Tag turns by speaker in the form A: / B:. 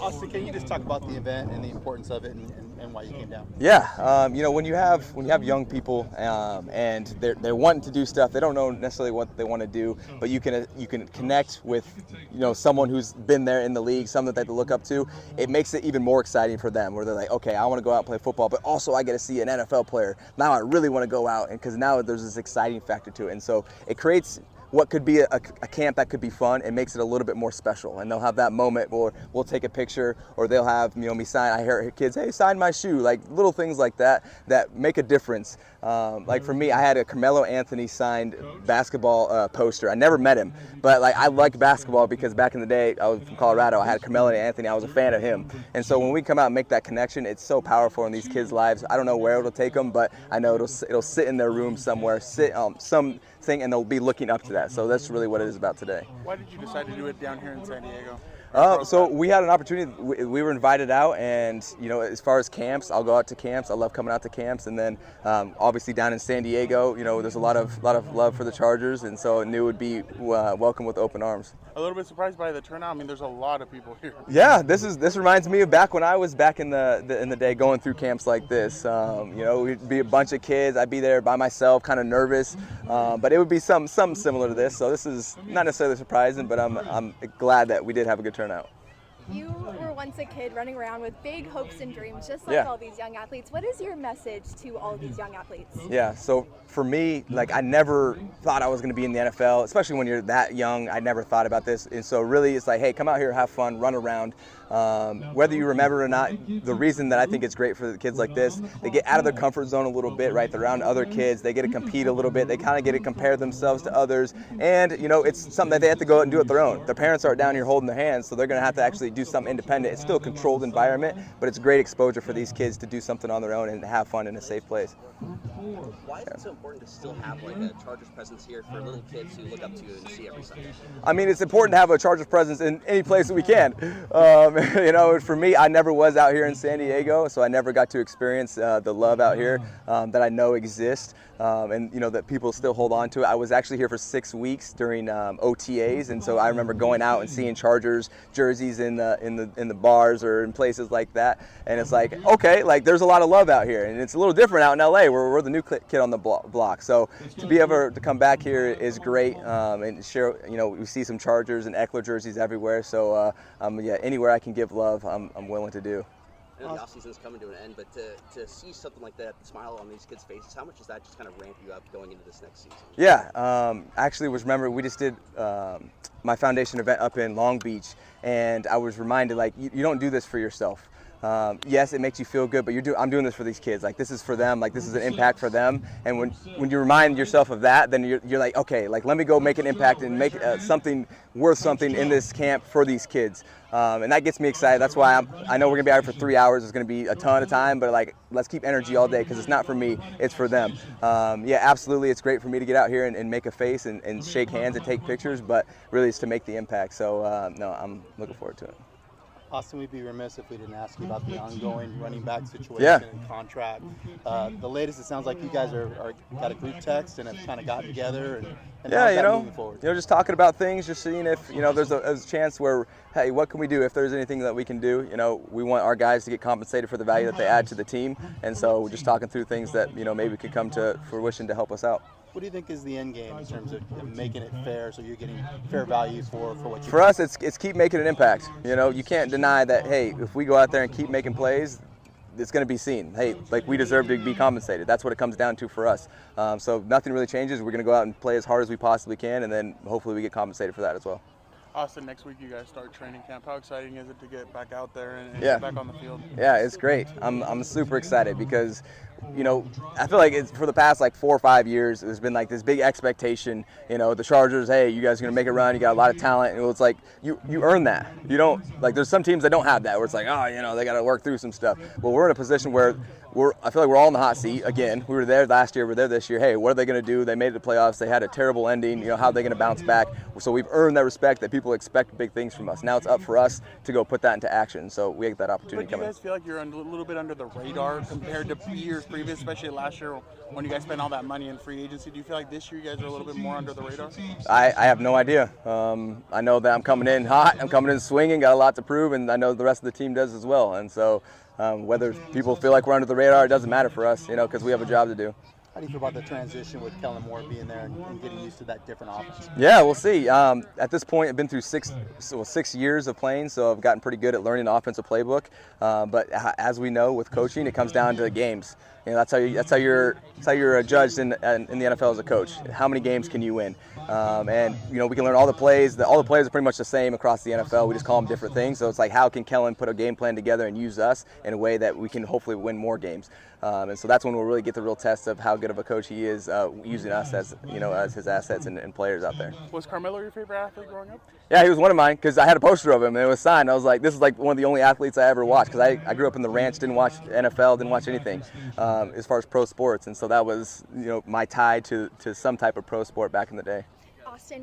A: Austin, can you just talk about the event and the importance of it and why you came down?
B: Yeah, when you have young people and they're wanting to do stuff, they don't know necessarily what they want to do, but you can connect with someone who's been there in the league, someone that they look up to. It makes it even more exciting for them, where they're like, okay, I want to go out and play football, but also I get to see an NFL player. Now I really want to go out, and because now there's this exciting factor to it, and so it creates what could be a camp that could be fun. It makes it a little bit more special, and they'll have that moment where we'll take a picture, or they'll have me sign. I hear kids, hey, sign my shoe, like little things like that make a difference. Like for me, I had a Carmelo Anthony signed basketball poster. I never met him, but like I liked basketball because back in the day I was from Colorado. I had Carmelo Anthony. I was a fan of him, and so when we come out and make that connection, it's so powerful in these kids' lives. I don't know where it'll take them, but I know it'll sit in their room somewhere, something, and they'll be looking up to that. So that's really what it is about today.
A: Why did you decide to do it down here in San Diego?
B: So we had an opportunity. We were invited out, and as far as camps, I'll go out to camps. I love coming out to camps, and then obviously down in San Diego, there's a lot of love for the Chargers, and so I knew it would be welcome with open arms.
A: A little bit surprised by the turnout. I mean, there's a lot of people here.
B: Yeah, this reminds me of back when I was back in the day going through camps like this. We'd be a bunch of kids. I'd be there by myself, kind of nervous, but it would be something similar to this. So this is not necessarily surprising, but I'm glad that we did have a good turnout.
C: You were once a kid running around with big hopes and dreams, just like all these young athletes. What is your message to all these young athletes?
B: Yeah, so for me, I never thought I was going to be in the NFL, especially when you're that young. I never thought about this. And so really it's like, hey, come out here, have fun, run around. Whether you remember it or not, the reason that I think it's great for the kids like this, they get out of their comfort zone a little bit, right? They're around other kids. They get to compete a little bit. They kind of get to compare themselves to others. And, it's something that they have to go out and do it their own. Their parents aren't down here holding their hands, so they're going to have to actually do something independent. It's still a controlled environment, but it's great exposure for these kids to do something on their own and have fun in a safe place.
D: Why is it so important to still have a Chargers presence here for little kids who look up to you and see every Sunday?
B: I mean, it's important to have a Chargers presence in any place that we can. For me, I never was out here in San Diego, so I never got to experience the love out here that I know exists, and that people still hold on to it. I was actually here for 6 weeks during OTAs, and so I remember going out and seeing Chargers jerseys in the bars or in places like that, and it's like, okay, there's a lot of love out here, and it's a little different out in LA where we're the new kid on the block. So to be able to come back here is great, and share. We see some Chargers and Ekeler jerseys everywhere. So anywhere I can give love, I'm willing to do.
D: I know the off-season's coming to an end, but to see something like that, smile on these kids' faces, how much does that just kind of ramp you up going into this next season?
B: Yeah, actually remember we just did my foundation event up in Long Beach, and I was reminded, you don't do this for yourself. Yes, it makes you feel good, but I'm doing this for these kids. This is for them. This is an impact for them. And when you remind yourself of that, then you're like, okay, let me go make an impact and make something worth something in this camp for these kids. And that gets me excited. That's why I know we're gonna be out here for 3 hours. It's gonna be a ton of time, but let's keep energy all day because it's not for me, it's for them. Yeah, absolutely, it's great for me to get out here and make a face and shake hands and take pictures, but really it's to make the impact. So no, I'm looking forward to it.
A: Austin, we'd be remiss if we didn't ask you about the ongoing running back situation and contract. The latest, it sounds like you guys are got a group text and have kind of gotten together and moving forward.
B: Just talking about things, just seeing if there's a chance where, hey, what can we do? If there's anything that we can do, we want our guys to get compensated for the value that they add to the team, and so we're just talking through things that maybe could come to fruition to help us out.
A: What do you think is the end game in terms of making it fair, so you're getting fair value for what you?
B: For us, it's keep making an impact. You can't deny that. Hey, if we go out there and keep making plays, it's going to be seen. Hey, we deserve to be compensated. That's what it comes down to for us. So nothing really changes. We're going to go out and play as hard as we possibly can, and then hopefully we get compensated for that as well.
A: Austin, next week you guys start training camp. How exciting is it to get back out there and get back on the field?
B: Yeah, it's great. I'm super excited because I feel like it's for the past 4 or 5 years, there's been this big expectation, the Chargers, hey, you guys are going to make a run, you got a lot of talent, and it's you earn that. You don't, there's some teams that don't have that, where it's they got to work through some stuff. Well, we're in a position where I feel like we're all in the hot seat. Again, we were there last year, we're there this year. Hey, what are they going to do? They made it to the playoffs, they had a terrible ending, how are they going to bounce back? So we've earned that respect that people people expect big things from us. Now it's up for us to go put that into action. So we get that opportunity
E: But do you
B: coming.
E: guys feel like you're a little bit under the radar compared to years previous, especially last year when you guys spent all that money in free agency? Do you feel like this year you guys are a little bit more under the radar?
B: I have no idea. I know that I'm coming in hot. I'm coming in swinging. Got a lot to prove, and I know the rest of the team does as well. And so whether people feel like we're under the radar, it doesn't matter for us, because we have a job to do.
A: How do you feel about the transition with Kellen Moore being there and getting used to that different offense?
B: Yeah, we'll see. At this point, I've been through 6 years of playing, so I've gotten pretty good at learning the offensive playbook. But as we know, with coaching, it comes down to games. That's how you're judged in the NFL as a coach. How many games can you win? And we can learn all the plays. All the plays are pretty much the same across the NFL. We just call them different things. So it's like, how can Kellen put a game plan together and use us in a way that we can hopefully win more games? And so that's when we'll really get the real test of how good of a coach he is, using us as his assets and players out there.
E: Was Carmelo your favorite athlete growing up?
B: Yeah, he was one of mine because I had a poster of him and it was signed. I was like, this is like one of the only athletes I ever watched, because I grew up in the ranch, didn't watch NFL, didn't watch anything as far as pro sports, and so that was my tie to some type of pro sport back in the day.
C: Austin.